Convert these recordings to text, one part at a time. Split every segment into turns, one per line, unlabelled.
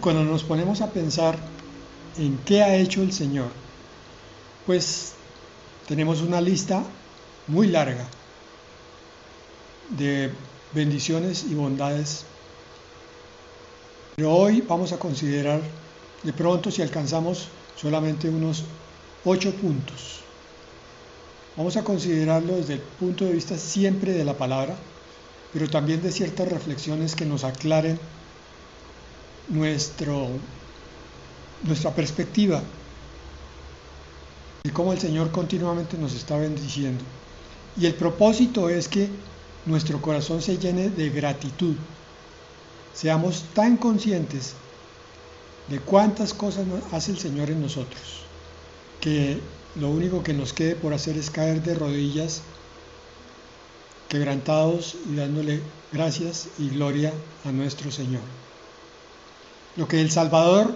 cuando nos ponemos a pensar en qué ha hecho el Señor, pues tenemos una lista muy larga de bendiciones y bondades. Pero hoy vamos a considerar, de pronto, si alcanzamos solamente unos 8 puntos. Vamos a considerarlo desde el punto de vista siempre de la palabra, pero también de ciertas reflexiones que nos aclaren nuestra perspectiva de cómo el Señor continuamente nos está bendiciendo. Y el propósito es que nuestro corazón se llene de gratitud. Seamos tan conscientes de cuántas cosas hace el Señor en nosotros, que lo único que nos quede por hacer es caer de rodillas, quebrantados y dándole gracias y gloria a nuestro Señor. Lo que el Salvador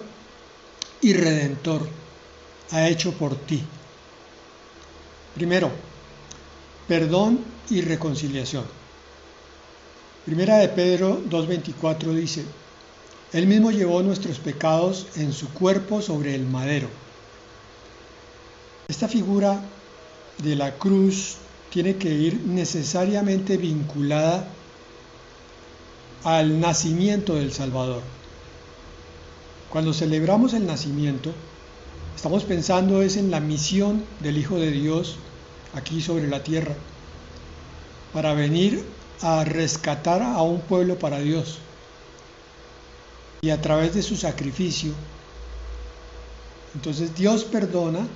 y Redentor ha hecho por ti. Primero, perdón y reconciliación. Primera de Pedro 2:24 dice: Él mismo llevó nuestros pecados en su cuerpo sobre el madero. Esta figura de la cruz tiene que ir necesariamente vinculada al nacimiento del Salvador. Cuando celebramos el nacimiento, estamos pensando en la misión del Hijo de Dios aquí sobre la tierra, para venir a rescatar a un pueblo para Dios. Y a través de su sacrificio, entonces Dios perdona,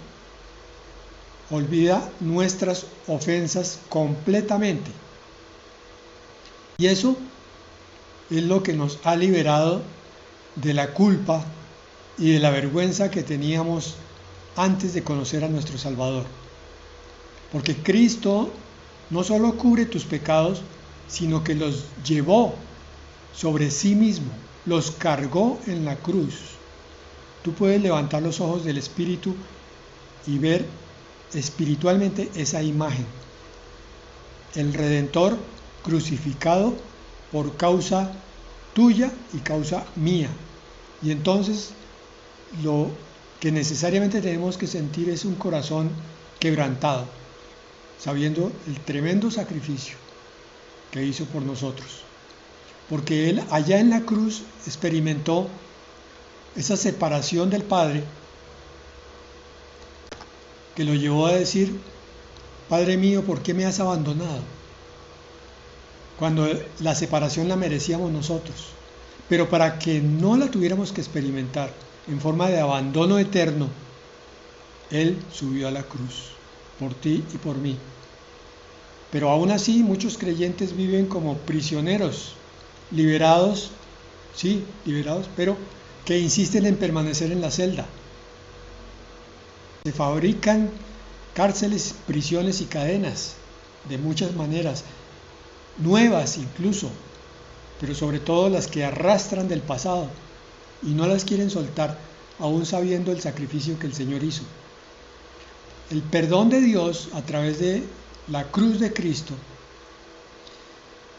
olvida nuestras ofensas completamente. Y eso es lo que nos ha liberado de la culpa y de la vergüenza que teníamos antes de conocer a nuestro Salvador. Porque Cristo no solo cubre tus pecados, sino que los llevó sobre sí mismo, los cargó en la cruz. Tú puedes levantar los ojos del Espíritu y ver espiritualmente esa imagen. El Redentor crucificado por causa tuya y causa mía. Y entonces lo que necesariamente tenemos que sentir es un corazón quebrantado, sabiendo el tremendo sacrificio que hizo por nosotros. Porque Él allá en la cruz experimentó esa separación del Padre, que lo llevó a decir: Padre mío, ¿por qué me has abandonado? Cuando la separación la merecíamos nosotros. Pero para que no la tuviéramos que experimentar en forma de abandono eterno, Él subió a la cruz, por ti y por mí. Pero aún así muchos creyentes viven como prisioneros, liberados, sí, liberados, pero que insisten en permanecer en la celda. Se fabrican cárceles, prisiones y cadenas de muchas maneras, nuevas incluso, pero sobre todo las que arrastran del pasado y no las quieren soltar, aún sabiendo el sacrificio que el Señor hizo. El perdón de Dios a través de la cruz de Cristo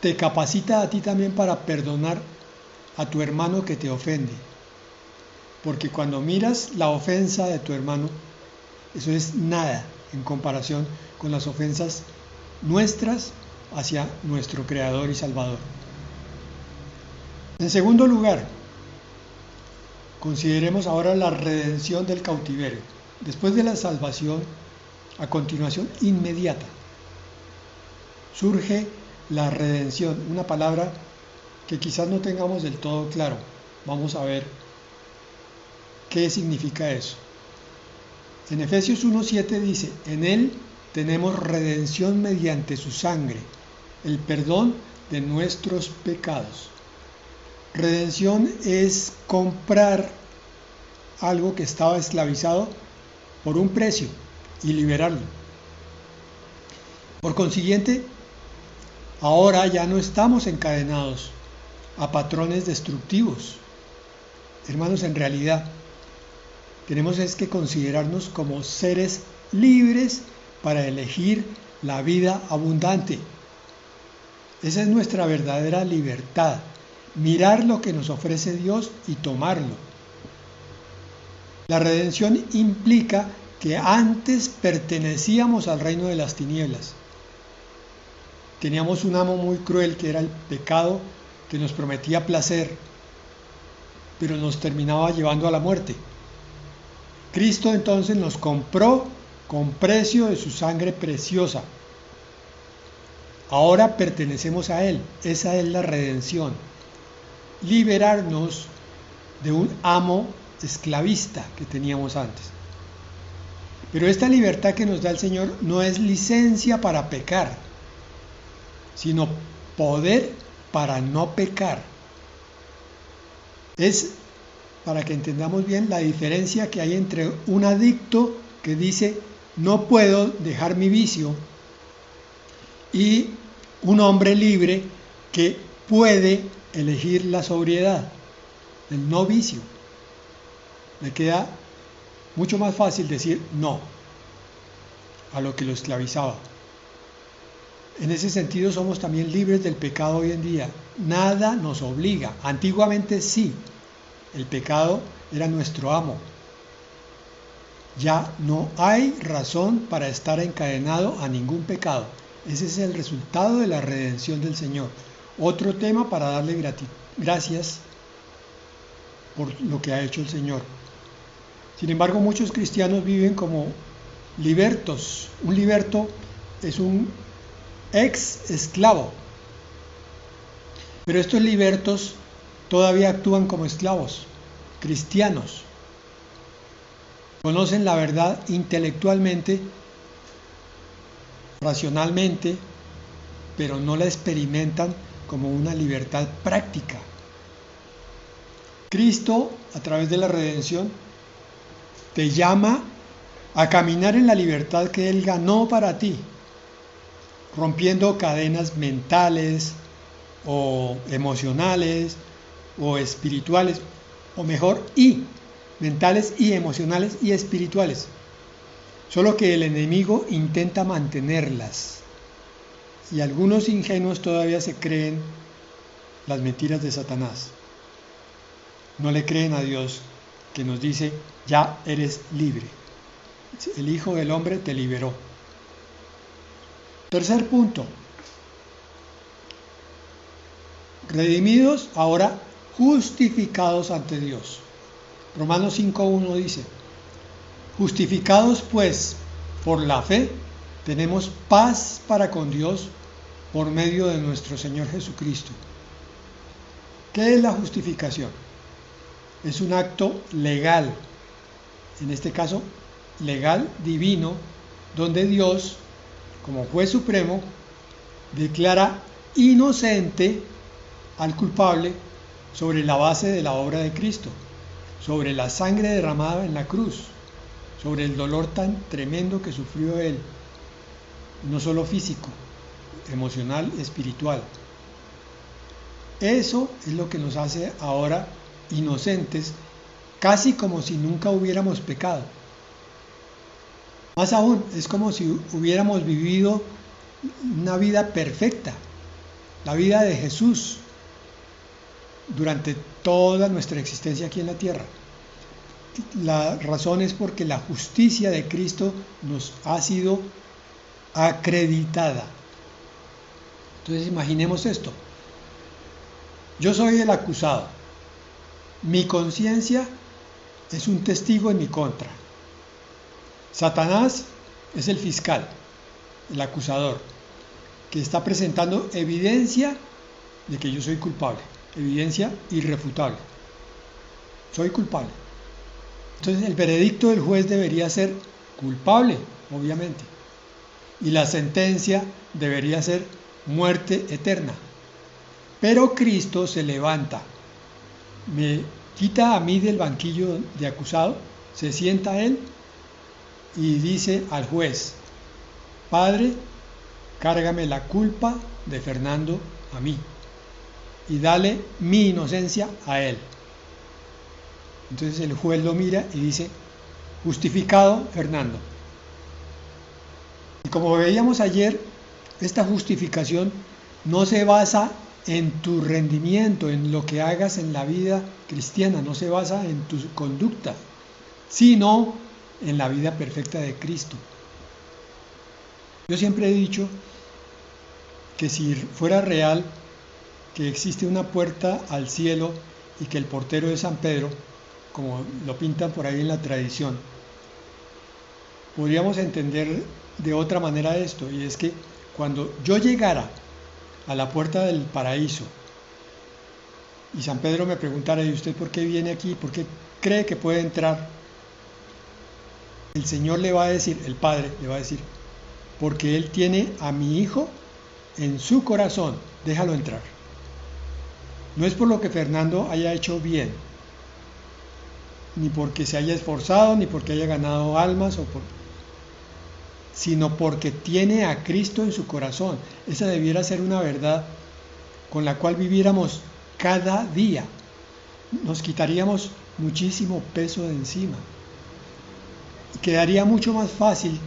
te capacita a ti también para perdonar a tu hermano que te ofende. Porque cuando miras la ofensa de tu hermano, eso es nada en comparación con las ofensas nuestras hacia nuestro Creador y Salvador. En segundo lugar, consideremos ahora la redención del cautiverio. Después de la salvación, a continuación inmediata, surge la redención, una palabra que quizás no tengamos del todo claro. Vamos a ver qué significa eso. En Efesios 1:7 dice: en Él tenemos redención mediante su sangre, el perdón de nuestros pecados. Redención es comprar algo que estaba esclavizado por un precio y liberarlo. Por consiguiente, ahora ya no estamos encadenados a patrones destructivos. Hermanos, en realidad tenemos que considerarnos como seres libres para elegir la vida abundante. Esa es nuestra verdadera libertad, mirar lo que nos ofrece Dios y tomarlo. La redención implica que antes pertenecíamos al reino de las tinieblas. Teníamos un amo muy cruel que era el pecado, que nos prometía placer, pero nos terminaba llevando a la muerte. Cristo entonces nos compró con precio de su sangre preciosa. Ahora pertenecemos a Él. Esa es la redención. Liberarnos de un amo esclavista que teníamos antes. Pero esta libertad que nos da el Señor no es licencia para pecar, sino poder para no pecar. Es, para que entendamos bien, la diferencia que hay entre un adicto que dice no puedo dejar mi vicio y un hombre libre que puede elegir la sobriedad, el no vicio. Le queda mucho más fácil decir no a lo que lo esclavizaba. En ese sentido somos también libres del pecado hoy en día. Nada nos obliga. Antiguamente sí, el pecado era nuestro amo. Ya no hay razón para estar encadenado a ningún pecado. Ese es el resultado de la redención del Señor. Otro tema para darle gracias por lo que ha hecho el Señor. Sin embargo, muchos cristianos viven como libertos. Un liberto es un ex esclavo. Pero estos libertos todavía actúan como esclavos cristianos. Conocen la verdad intelectualmente, racionalmente, pero no la experimentan como una libertad práctica. Cristo, a través de la redención, te llama a caminar en la libertad que Él ganó para ti, rompiendo cadenas mentales o emocionales o espirituales, o mejor, mentales y emocionales y espirituales. Solo que el enemigo intenta mantenerlas y algunos ingenuos todavía se creen las mentiras de Satanás. No le creen a Dios que nos dice, ya eres libre. El Hijo del Hombre te liberó. Tercer punto. Redimidos, ahora justificados ante Dios. Romanos 5:1 dice, justificados pues por la fe, tenemos paz para con Dios por medio de nuestro Señor Jesucristo. ¿Qué es la justificación? Es un acto legal, en este caso legal divino, donde Dios, como juez supremo, declara inocente al culpable sobre la base de la obra de Cristo, sobre la sangre derramada en la cruz, sobre el dolor tan tremendo que sufrió Él, no solo físico, emocional, espiritual. Eso es lo que nos hace ahora inocentes, casi como si nunca hubiéramos pecado. Más aún, es como si hubiéramos vivido una vida perfecta, la vida de Jesús, durante toda nuestra existencia aquí en la tierra. La razón es porque la justicia de Cristo nos ha sido acreditada. Entonces imaginemos esto. Yo soy el acusado. Mi conciencia es un testigo en mi contra. Satanás es el fiscal, el acusador, que está presentando evidencia de que yo soy culpable, evidencia irrefutable. Soy culpable. Entonces el veredicto del juez debería ser culpable, obviamente, y la sentencia debería ser muerte eterna. Pero Cristo se levanta, me quita a mí del banquillo de acusado, se sienta Él y dice al juez, Padre, cárgame la culpa de Fernando a mí y dale mi inocencia a él. Entonces el juez lo mira y dice, justificado Fernando. Y como veíamos ayer, esta justificación no se basa en tu rendimiento, en lo que hagas en la vida cristiana, no se basa en tu conducta, sino en la vida perfecta de Cristo. Yo siempre he dicho que si fuera real que existe una puerta al cielo y que el portero es San Pedro, como lo pintan por ahí en la tradición, podríamos entender de otra manera esto, y es que cuando yo llegara a la puerta del paraíso y San Pedro me preguntara: ¿y usted por qué viene aquí? ¿Por qué cree que puede entrar? El Señor le va a decir, el Padre le va a decir: porque Él tiene a mi hijo en su corazón, déjalo entrar. No es por lo que Fernando haya hecho bien, ni porque se haya esforzado, ni porque haya ganado almas, sino porque tiene a Cristo en su corazón. Esa debiera ser una verdad con la cual viviéramos cada día. Nos quitaríamos muchísimo peso de encima. Y quedaría mucho más fácil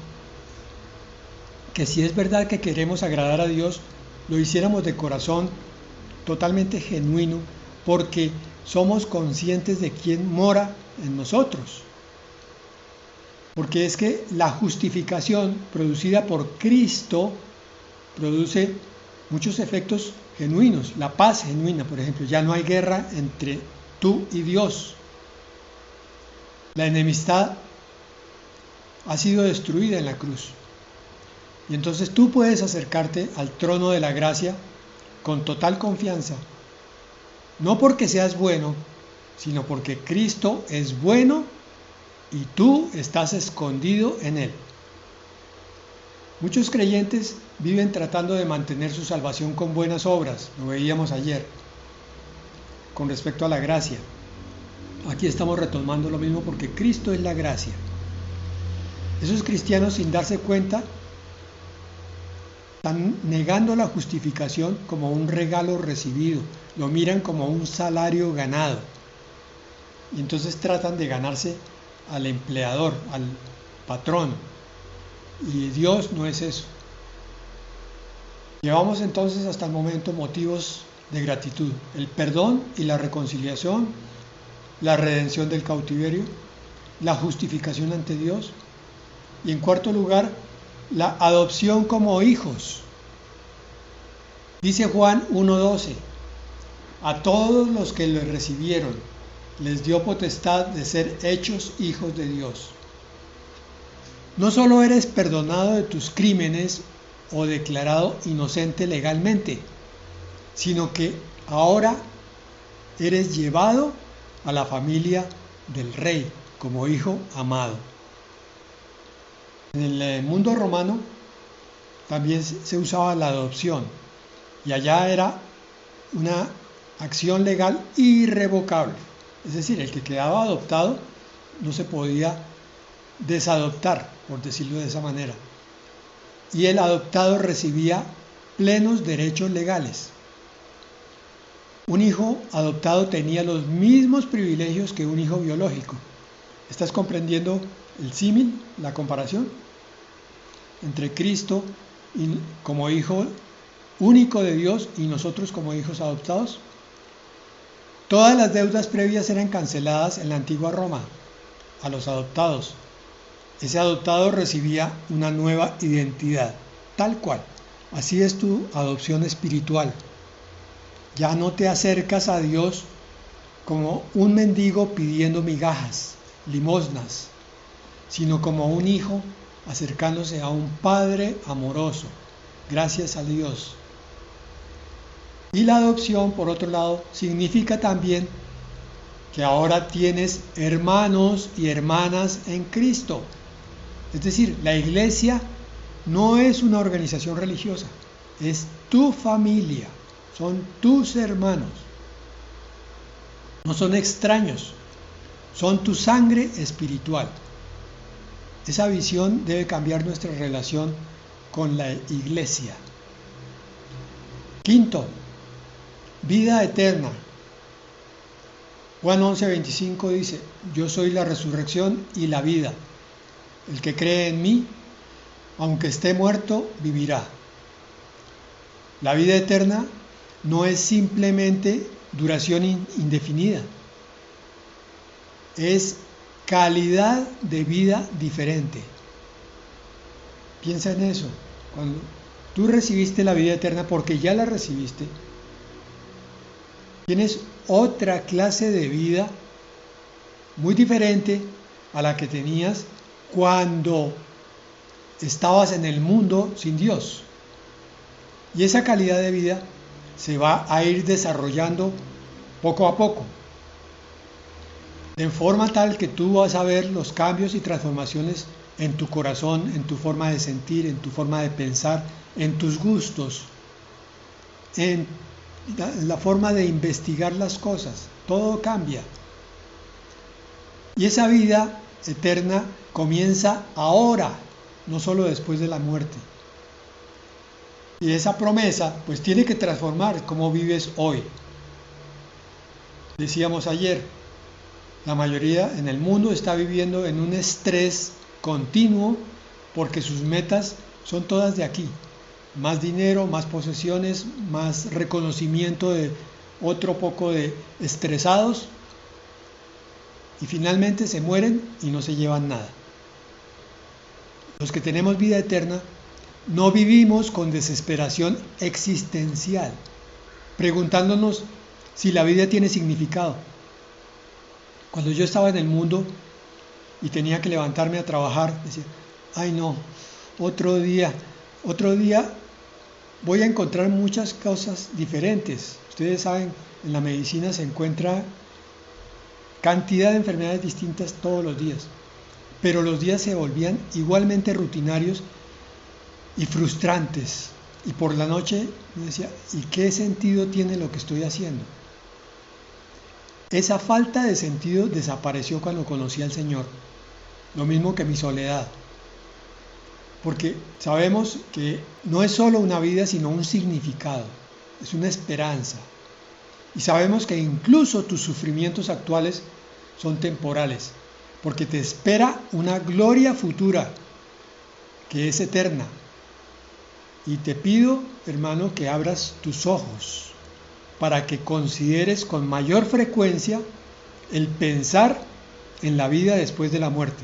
que, si es verdad que queremos agradar a Dios, lo hiciéramos de corazón totalmente genuino, porque somos conscientes de quién mora en nosotros. Porque es que la justificación producida por Cristo produce muchos efectos genuinos. La paz genuina, por ejemplo, ya no hay guerra entre tú y Dios. La enemistad ha sido destruida en la cruz. Y entonces tú puedes acercarte al trono de la gracia con total confianza, no porque seas bueno, sino porque Cristo es bueno y tú estás escondido en Él. Muchos creyentes viven tratando de mantener su salvación con buenas obras, lo veíamos ayer, con respecto a la gracia. Aquí estamos retomando lo mismo, porque Cristo es la gracia. Esos cristianos, sin darse cuenta, están negando la justificación como un regalo recibido, lo miran como un salario ganado, y entonces tratan de ganarse al empleador, al patrón, y Dios no es eso. Llevamos entonces hasta el momento motivos de gratitud: el perdón y la reconciliación, la redención del cautiverio, la justificación ante Dios, y en cuarto lugar, la adopción como hijos. Dice Juan 1:12: a todos los que le recibieron les dio potestad de ser hechos hijos de Dios. No solo eres perdonado de tus crímenes o declarado inocente legalmente, sino que ahora eres llevado a la familia del Rey como hijo amado. En el mundo romano también se usaba la adopción, y allá era una acción legal irrevocable. Es decir, el que quedaba adoptado no se podía desadoptar, por decirlo de esa manera. Y el adoptado recibía plenos derechos legales. Un hijo adoptado tenía los mismos privilegios que un hijo biológico. ¿Estás comprendiendo el símil, la comparación entre Cristo como hijo único de Dios y nosotros como hijos adoptados? Todas las deudas previas eran canceladas en la antigua Roma a los adoptados. Ese adoptado recibía una nueva identidad, tal cual. Así es tu adopción espiritual. Ya no te acercas a Dios como un mendigo pidiendo migajas, limosnas, sino como un hijo acercándose a un padre amoroso, gracias a Dios. Y la adopción, por otro lado, significa también que ahora tienes hermanos y hermanas en Cristo. Es decir, la iglesia no es una organización religiosa, es tu familia, son tus hermanos. No son extraños, son tu sangre espiritual. Esa visión debe cambiar nuestra relación con la iglesia. Quinto, vida eterna. Juan 11:25 dice: yo soy la resurrección y la vida. El que cree en mí, aunque esté muerto, vivirá. La vida eterna no es simplemente duración indefinida, es calidad de vida diferente. Piensa en eso. Cuando tú recibiste la vida eterna, porque ya la recibiste, tienes otra clase de vida muy diferente a la que tenías cuando estabas en el mundo sin Dios. Y esa calidad de vida se va a ir desarrollando poco a poco, de forma tal que tú vas a ver los cambios y transformaciones en tu corazón, en tu forma de sentir, en tu forma de pensar, en tus gustos, en la forma de investigar las cosas. Todo cambia. Y esa vida eterna comienza ahora, no solo después de la muerte. Y esa promesa pues tiene que transformar cómo vives hoy. Decíamos ayer, la mayoría en el mundo está viviendo en un estrés continuo porque sus metas son todas de aquí. Más dinero, más posesiones, más reconocimiento de otro poco de estresados, y finalmente se mueren y no se llevan nada. Los que tenemos vida eterna no vivimos con desesperación existencial, preguntándonos si la vida tiene significado. Cuando yo estaba en el mundo y tenía que levantarme a trabajar, decía, ay no, otro día voy a encontrar muchas cosas diferentes. Ustedes saben, en la medicina se encuentra cantidad de enfermedades distintas todos los días, pero los días se volvían igualmente rutinarios y frustrantes. Y por la noche me decía, ¿y qué sentido tiene lo que estoy haciendo? Esa falta de sentido desapareció cuando conocí al Señor, lo mismo que mi soledad, porque sabemos que no es solo una vida, sino un significado, es una esperanza. Y sabemos que incluso tus sufrimientos actuales son temporales, porque te espera una gloria futura que es eterna. Y te pido, hermano, que abras tus ojos para que consideres con mayor frecuencia el pensar en la vida después de la muerte.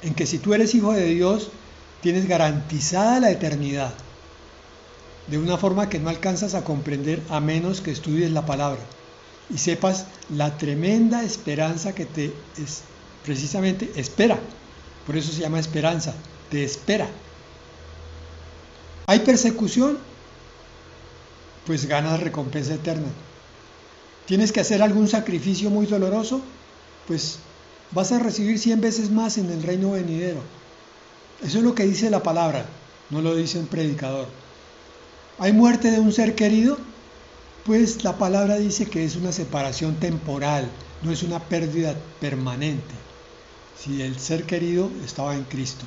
En que si tú eres hijo de Dios, tienes garantizada la eternidad, de una forma que no alcanzas a comprender a menos que estudies la palabra y sepas la tremenda esperanza que te precisamente espera. Por eso se llama esperanza, te espera. ¿Hay persecución? Pues ganas recompensa eterna. ¿Tienes que hacer algún sacrificio muy doloroso? Pues vas a recibir 100 veces más en el reino venidero. Eso es lo que dice la palabra, no lo dice un predicador. ¿Hay muerte de un ser querido? Pues la palabra dice que es una separación temporal, no es una pérdida permanente, si el ser querido estaba en Cristo.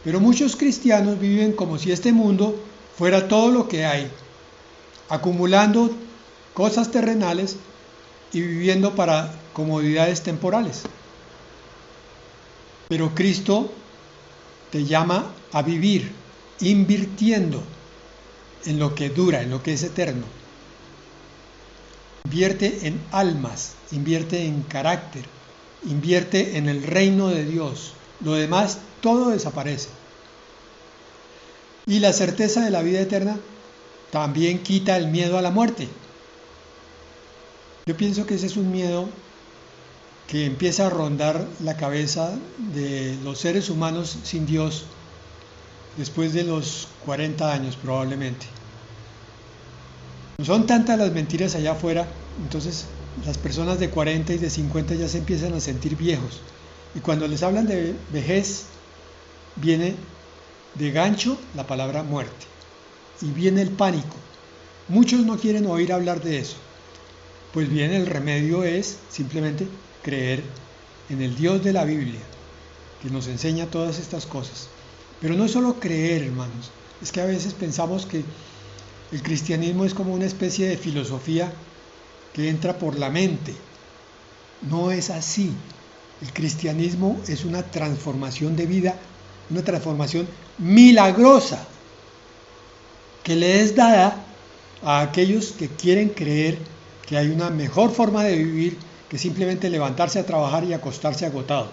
Pero muchos cristianos viven como si este mundo fuera todo lo que hay, acumulando cosas terrenales y viviendo para comodidades temporales. Pero Cristo te llama a vivir invirtiendo en lo que dura, en lo que es eterno. Invierte en almas, invierte en carácter, invierte en el reino de Dios. Lo demás, todo desaparece. Y la certeza de la vida eterna también quita el miedo a la muerte. Yo pienso que ese es un miedo que empieza a rondar la cabeza de los seres humanos sin Dios después de los 40 años probablemente. Son tantas las mentiras allá afuera, entonces las personas de 40 y de 50 ya se empiezan a sentir viejos. Y cuando les hablan de vejez, viene de gancho la palabra muerte. Y viene el pánico. Muchos no quieren oír hablar de eso. Pues bien, el remedio es simplemente creer en el Dios de la Biblia, que nos enseña todas estas cosas. Pero no es solo creer, hermanos. Es que a veces pensamos que el cristianismo es como una especie de filosofía que entra por la mente. No es así. El cristianismo es una transformación de vida, una transformación milagrosa que le es dada a aquellos que quieren creer que hay una mejor forma de vivir que simplemente levantarse a trabajar y acostarse agotado.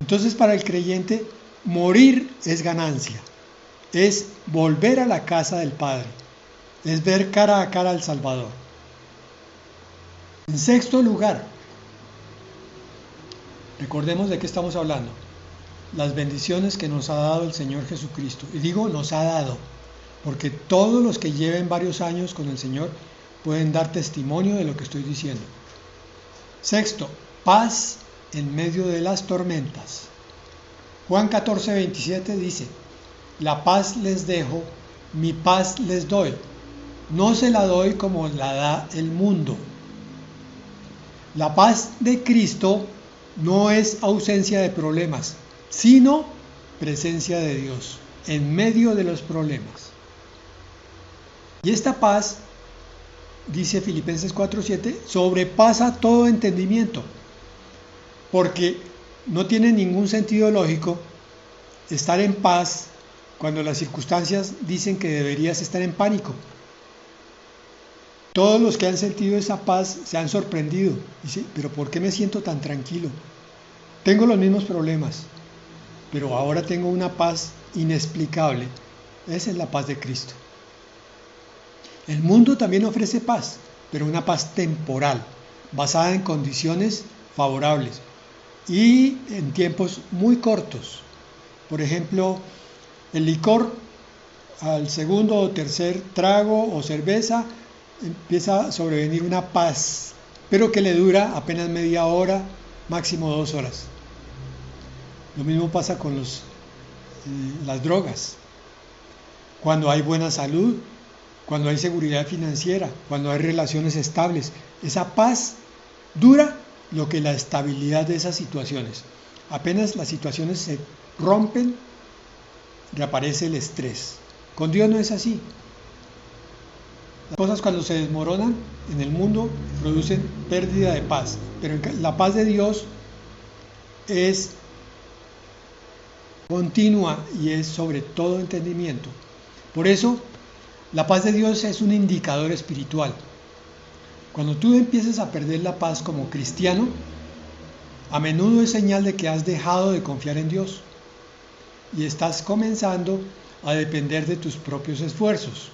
Entonces, para el creyente, morir es ganancia, es volver a la casa del Padre, es ver cara a cara al Salvador. En sexto lugar, recordemos de qué estamos hablando, las bendiciones que nos ha dado el Señor Jesucristo. Y digo nos ha dado, porque todos los que lleven varios años con el Señor pueden dar testimonio de lo que estoy diciendo. Sexto, paz en medio de las tormentas. Juan 14:27 dice: la paz les dejo, mi paz les doy. No se la doy como la da el mundo. La paz de Cristo no es ausencia de problemas, sino presencia de Dios en medio de los problemas. Y esta paz, dice Filipenses 4:7, sobrepasa todo entendimiento, porque no tiene ningún sentido lógico estar en paz cuando las circunstancias dicen que deberías estar en pánico. Todos los que han sentido esa paz se han sorprendido. Dice, pero ¿por qué me siento tan tranquilo? Tengo los mismos problemas, pero ahora tengo una paz inexplicable. Esa es la paz de Cristo. El mundo también ofrece paz, pero una paz temporal, basada en condiciones favorables y en tiempos muy cortos. Por ejemplo, el licor, al segundo o tercer trago o cerveza, empieza a sobrevenir una paz, pero que le dura apenas media hora, máximo 2 horas. Lo mismo pasa con las drogas. Cuando hay buena salud, cuando hay seguridad financiera, cuando hay relaciones estables, esa paz dura lo que la estabilidad de esas situaciones. Apenas las situaciones se rompen, reaparece el estrés. Con Dios no es así. Las cosas cuando se desmoronan en el mundo producen pérdida de paz, pero la paz de Dios es continua y es sobre todo entendimiento. Por eso, la paz de Dios es un indicador espiritual. Cuando tú empiezas a perder la paz como cristiano, a menudo es señal de que has dejado de confiar en Dios y estás comenzando a depender de tus propios esfuerzos.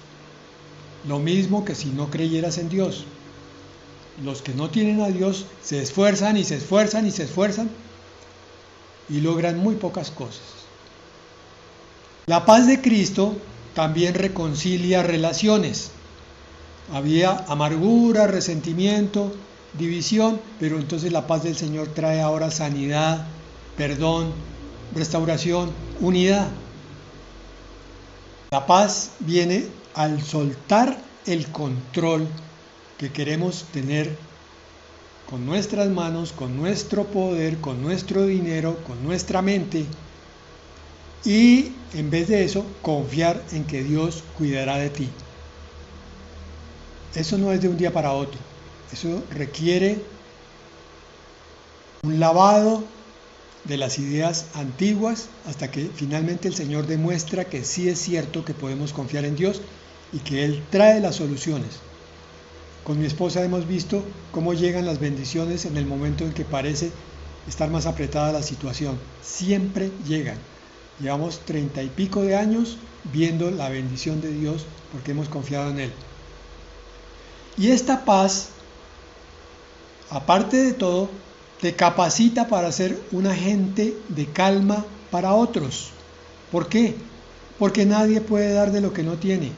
Lo mismo que si no creyeras en Dios. Los que no tienen a Dios se esfuerzan y se esfuerzan y se esfuerzan y logran muy pocas cosas. La paz de Cristo también reconcilia relaciones. Había amargura, resentimiento, división, pero entonces la paz del Señor trae ahora sanidad, perdón, restauración, unidad. La paz viene al soltar el control que queremos tener con nuestras manos, con nuestro poder, con nuestro dinero, con nuestra mente, y en vez de eso, confiar en que Dios cuidará de ti. Eso no es de un día para otro. Eso requiere un lavado de las ideas antiguas hasta que finalmente el Señor demuestra que sí es cierto que podemos confiar en Dios y que Él trae las soluciones. Con mi esposa hemos visto cómo llegan las bendiciones en el momento en que parece estar más apretada la situación. Siempre llegan. Llevamos 30 y pico de años viendo la bendición de Dios porque hemos confiado en Él. Y esta paz, aparte de todo, te capacita para ser un agente de calma para otros. ¿Por qué? Porque nadie puede dar de lo que no tiene.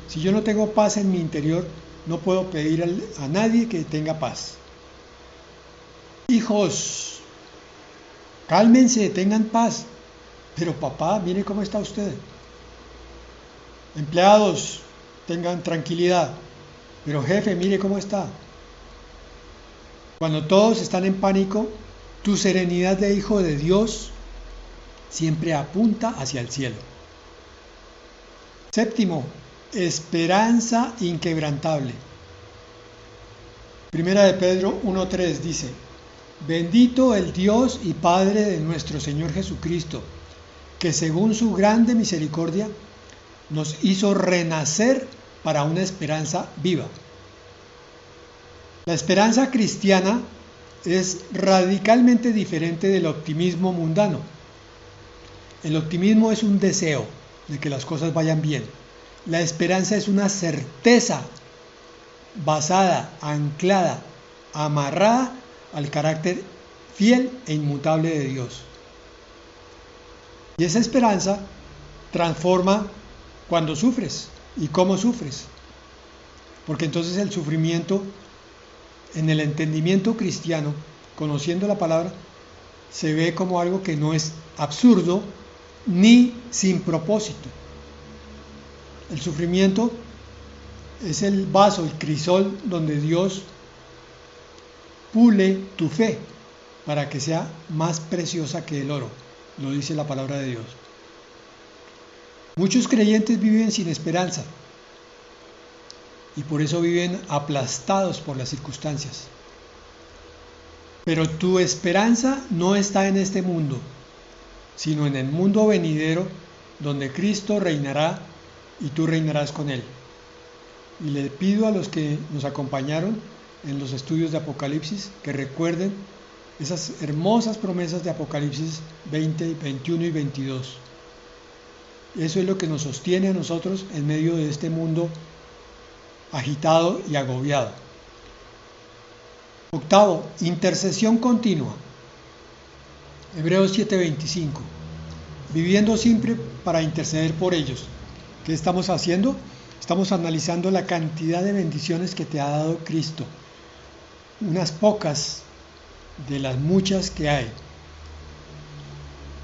Si yo no tengo paz en mi interior, no puedo pedir a nadie que tenga paz. Hijos, cálmense, tengan paz. Pero papá, mire cómo está usted. Empleados, tengan tranquilidad. Pero jefe, mire cómo está. Cuando todos están en pánico, tu serenidad de hijo de Dios siempre apunta hacia el cielo. Séptimo, esperanza inquebrantable. Primera de Pedro 1:3 dice: bendito el Dios y Padre de nuestro Señor Jesucristo, que según su grande misericordia nos hizo renacer para una esperanza viva. La esperanza cristiana es radicalmente diferente del optimismo mundano. El optimismo es un deseo de que las cosas vayan bien. La esperanza es una certeza basada, anclada, amarrada al carácter fiel e inmutable de Dios. Y esa esperanza transforma cuando sufres y cómo sufres. Porque entonces el sufrimiento, en el entendimiento cristiano, conociendo la palabra, se ve como algo que no es absurdo ni sin propósito. El sufrimiento es el vaso, el crisol donde Dios pule tu fe para que sea más preciosa que el oro, lo dice la palabra de Dios. Muchos creyentes viven sin esperanza y por eso viven aplastados por las circunstancias. Pero tu esperanza no está en este mundo, sino en el mundo venidero, donde Cristo reinará y tú reinarás con Él. Y le pido a los que nos acompañaron en los estudios de Apocalipsis que recuerden esas hermosas promesas de Apocalipsis 20, 21 y 22. Eso es lo que nos sostiene a nosotros en medio de este mundo agitado y agobiado. Octavo, intercesión continua. Hebreos 7:25. Viviendo siempre para interceder por ellos. ¿Qué estamos haciendo? Estamos analizando la cantidad de bendiciones que te ha dado Cristo. Unas pocas de las muchas que hay.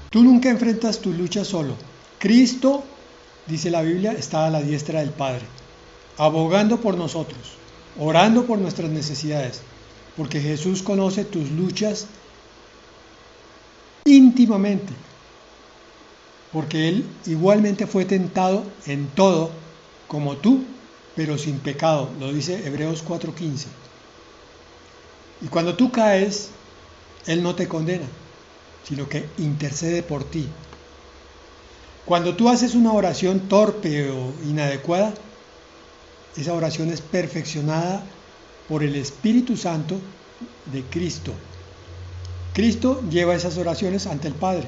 Tú nunca enfrentas tu lucha solo. Cristo, dice la Biblia, está a la diestra del Padre, abogando por nosotros, orando por nuestras necesidades, porque Jesús conoce tus luchas íntimamente, porque Él igualmente fue tentado en todo, como tú, pero sin pecado, lo dice Hebreos 4:15. Y cuando tú caes, Él no te condena, sino que intercede por ti. Cuando tú haces una oración torpe o inadecuada, esa oración es perfeccionada por el Espíritu Santo de Cristo. Cristo lleva esas oraciones ante el Padre.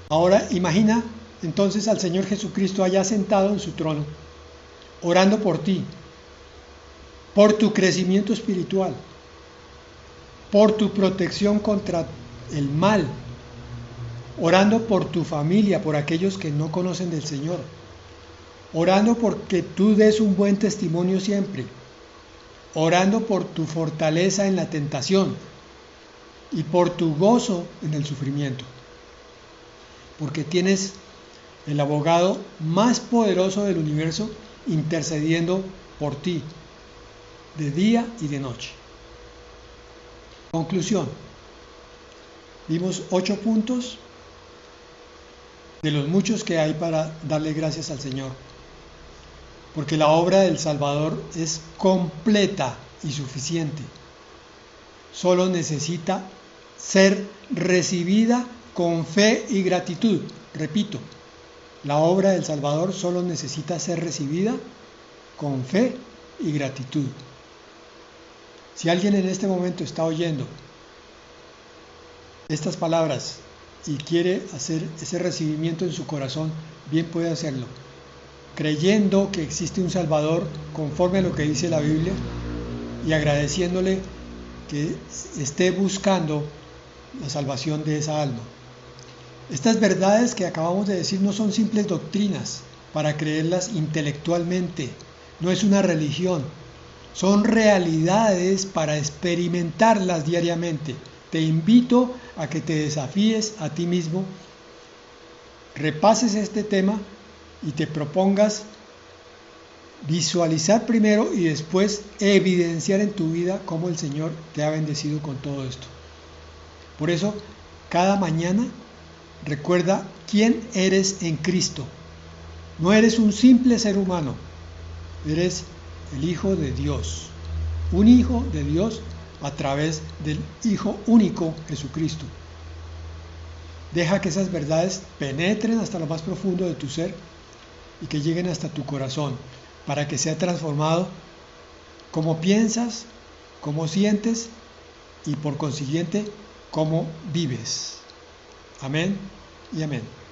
Ahora imagina entonces al Señor Jesucristo allá sentado en su trono, orando por ti, por tu crecimiento espiritual, por tu protección contra el mal, orando por tu familia, por aquellos que no conocen del Señor, orando porque tú des un buen testimonio siempre, orando por tu fortaleza en la tentación y por tu gozo en el sufrimiento, porque tienes el abogado más poderoso del universo intercediendo por ti, de día y de noche. Conclusión. Vimos 8 puntos de los muchos que hay para darle gracias al Señor, porque la obra del Salvador es completa y suficiente. Solo necesita ser recibida con fe y gratitud. Repito, la obra del Salvador solo necesita ser recibida con fe y gratitud. Si alguien en este momento está oyendo estas palabras y quiere hacer ese recibimiento en su corazón, bien puede hacerlo, creyendo que existe un Salvador conforme a lo que dice la Biblia y agradeciéndole que esté buscando la salvación de esa alma. Estas verdades que acabamos de decir no son simples doctrinas para creerlas intelectualmente, no es una religión, son realidades para experimentarlas diariamente. Te invito a que te desafíes a ti mismo, repases este tema y te propongas visualizar primero y después evidenciar en tu vida cómo el Señor te ha bendecido con todo esto. Por eso, cada mañana recuerda quién eres en Cristo. No eres un simple ser humano, eres el Hijo de Dios, un Hijo de Dios a través del Hijo único Jesucristo. Deja que esas verdades penetren hasta lo más profundo de tu ser y que lleguen hasta tu corazón para que sea transformado cómo piensas, cómo sientes y por consiguiente cómo vives. Amén y amén.